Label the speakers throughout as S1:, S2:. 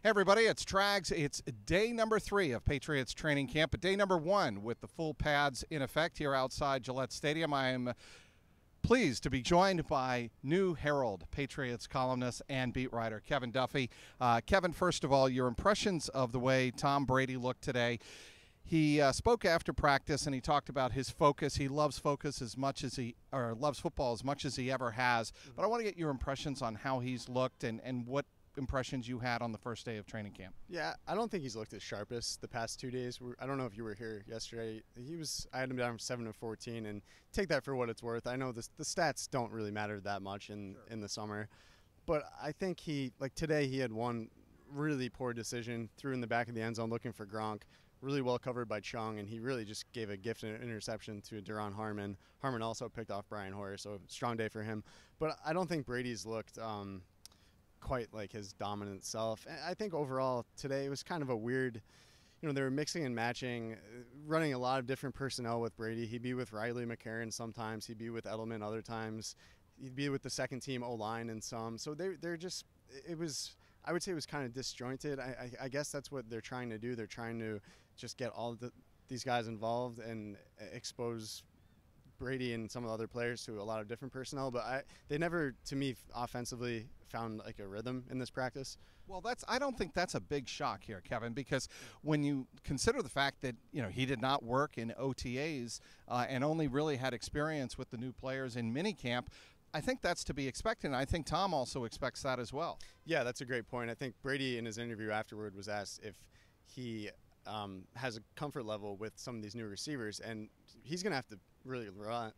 S1: Hey everybody, it's Trags. It's day number 3 of Patriots training camp, but day number 1 with the full pads in effect here outside Gillette Stadium. I am pleased to be joined by new Herald Patriots columnist and beat writer Kevin Duffy. Kevin, first of all, your impressions of the way Tom Brady looked today. He spoke after practice and he talked about his focus. He loves focus as much as loves football as much as he ever has. But I want to get your impressions on how he's looked and what impressions you had on the first day of training camp.
S2: Yeah, I don't think he's looked his sharpest the past 2 days. I don't know if you were here yesterday. I had him down from 7 to 14, and take that for what it's worth. I know the stats don't really matter that much in the summer, but I think today he had one really poor decision, threw in the back of the end zone looking for Gronk, really well covered by Chung, and he really just gave a gift and an interception to Duron Harmon. Harmon also picked off Brian Hoyer, so strong day for him. But I don't think Brady's looked quite like his dominant self. I think overall today it was kind of a weird, they were mixing and matching, running a lot of different personnel with Brady. He'd be with Riley McCarron sometimes, he'd be with Edelman other times, he'd be with the second team O-line in some. So I would say it was kind of disjointed. I guess that's what they're trying to do. They're trying to just get all of these guys involved and expose Brady and some of the other players to a lot of different personnel, but they never, to me, offensively found like a rhythm in this practice.
S1: Well, I don't think that's a big shock here, Kevin, because when you consider the fact that he did not work in OTAs and only really had experience with the new players in minicamp, I think that's to be expected, and I think Tom also expects that as well.
S2: Yeah, that's a great point. I think Brady in his interview afterward was asked if he has a comfort level with some of these new receivers, and he's going to have to really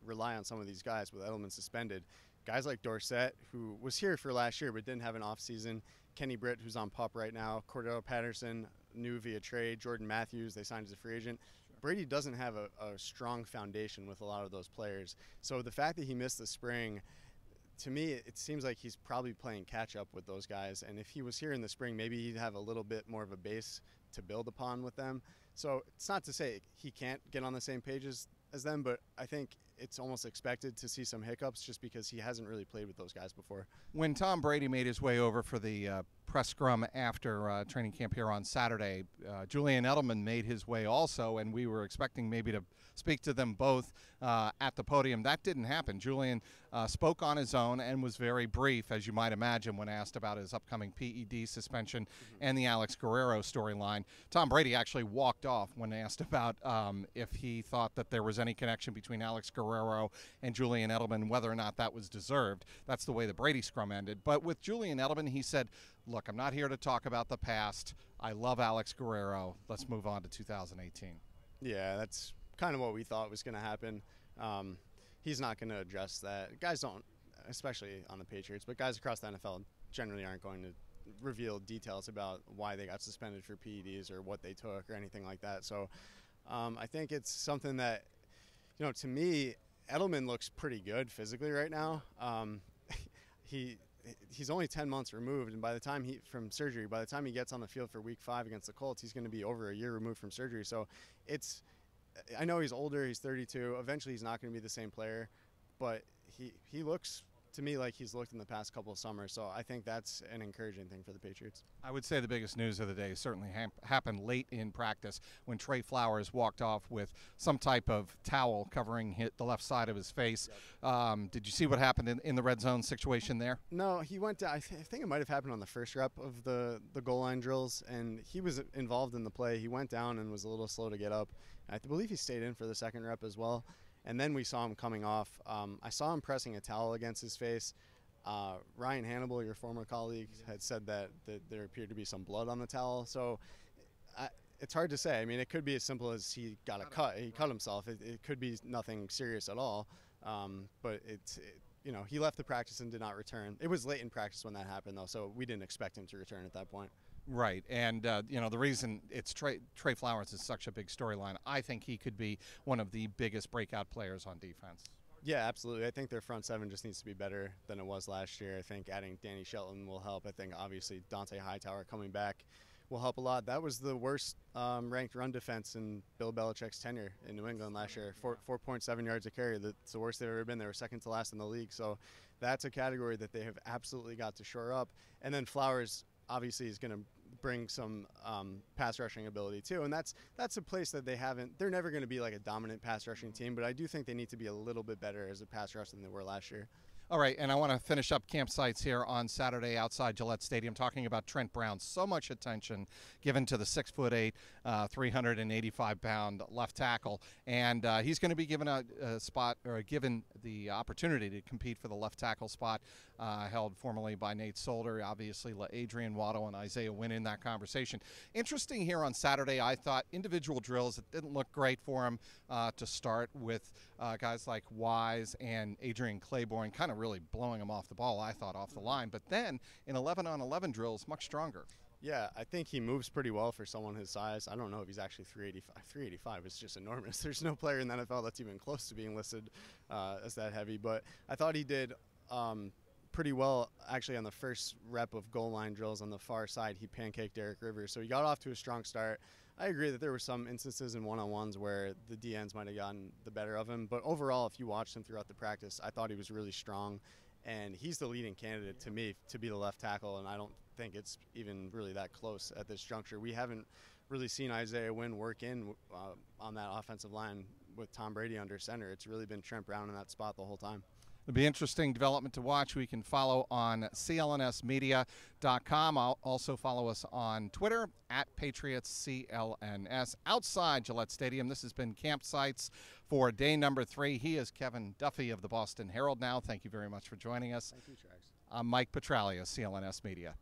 S2: rely on some of these guys with Edelman suspended. Guys like Dorsett, who was here for last year but didn't have an offseason, Kenny Britt, who's on PUP right now, Cordell Patterson, new via trade, Jordan Matthews, they signed as a free agent. Sure. Brady doesn't have a strong foundation with a lot of those players. So the fact that he missed the spring, to me, it seems like he's probably playing catch-up with those guys. And if he was here in the spring, maybe he'd have a little bit more of a base to build upon with them. So it's not to say he can't get on the same page as them, but I think it's almost expected to see some hiccups just because he hasn't really played with those guys before.
S1: When Tom Brady made his way over for the press scrum after training camp here on Saturday, Julian Edelman made his way also, and we were expecting maybe to speak to them both at the podium. That didn't happen. Julian spoke on his own and was very brief, as you might imagine, when asked about his upcoming PED suspension and the Alex Guerrero storyline. Tom Brady actually walked off when asked about if he thought that there was any connection between Alex Guerrero and Julian Edelman, whether or not that was deserved. That's the way the Brady scrum ended. But with Julian Edelman, he said, look, I'm not here to talk about the past. I love Alex Guerrero. Let's move on to 2018.
S2: Yeah, that's kind of what we thought was going to happen. He's not going to address that. Guys don't, especially on the Patriots, but guys across the NFL generally aren't going to reveal details about why they got suspended for PEDs or what they took or anything like that. So I think it's something that, to me, Edelman looks pretty good physically right now. He's only 10 months removed, and by the time from surgery, by the time he gets on the field for Week 5 against the Colts, he's going to be over a year removed from surgery. So I know he's older, he's 32. Eventually, he's not going to be the same player, but he looks to me like he's looked in the past couple of summers. So I think that's an encouraging thing for the Patriots.
S1: I would say the biggest news of the day certainly happened late in practice when Trey Flowers walked off with some type of towel covering the left side of his face. Yep. Did you see what happened in the red zone situation there?
S2: No, he went down. I think it might have happened on the first rep of the goal line drills, and he was involved in the play. He went down and was a little slow to get up. I believe he stayed in for the second rep as well. And then we saw him coming off. I saw him pressing a towel against his face. Ryan Hannibal, your former colleague, had said that there appeared to be some blood on the towel. So it's hard to say. I mean, it could be as simple as he got a cut. He cut himself. It could be nothing serious at all. But he left the practice and did not return. It was late in practice when that happened, though, so we didn't expect him to return at that point.
S1: Right, and the reason it's Trey Flowers is such a big storyline, I think he could be one of the biggest breakout players on defense.
S2: Yeah, absolutely. I think their front seven just needs to be better than it was last year. I think adding Danny Shelton will help. I think obviously Dante Hightower coming back will help a lot. That was the worst ranked run defense in Bill Belichick's tenure in New England last year. 4.7 yards a carry. That's the worst they've ever been. They were second to last in the league. So that's a category that they have absolutely got to shore up. And then Flowers obviously is going to bring some pass rushing ability too. And that's a place that they're never going to be like a dominant pass rushing team, but I do think they need to be a little bit better as a pass rush than they were last year.
S1: All right, and I want to finish up campsites here on Saturday outside Gillette Stadium talking about Trent Brown. So much attention given to the 6'8", 385-pound left tackle, and he's going to be given a spot, or given the opportunity to compete for the left tackle spot held formerly by Nate Solder. Obviously, Adrian Waddle and Isaiah Wynn in that conversation. Interesting here on Saturday, I thought individual drills, it didn't look great for him to start with guys like Wise and Adrian Claiborne kind of really blowing him off the ball, I thought, off the line. But then in 11-on-11 drills, much stronger.
S2: Yeah, I think he moves pretty well for someone his size. I don't know if he's actually 385. 385 is just enormous. There's no player in the NFL that's even close to being listed as that heavy. But I thought he did pretty well, actually, on the first rep of goal line drills on the far side. He pancaked Derek Rivers. So he got off to a strong start. I agree that there were some instances in one-on-ones where the DNs might have gotten the better of him. But overall, if you watched him throughout the practice, I thought he was really strong. And he's the leading candidate to me to be the left tackle, and I don't think it's even really that close at this juncture. We haven't really seen Isaiah Wynn work in on that offensive line with Tom Brady under center. It's really been Trent Brown in that spot the whole time.
S1: It'll be interesting development to watch. We can follow on CLNSmedia.com. Also follow us on Twitter at Patriots CLNS. Outside Gillette Stadium, this has been Campsites for day number 3. He is Kevin Duffy of the Boston Herald now. Thank you very much for joining us.
S2: Thank you, Trags.
S1: I'm Mike Petralia, CLNS Media.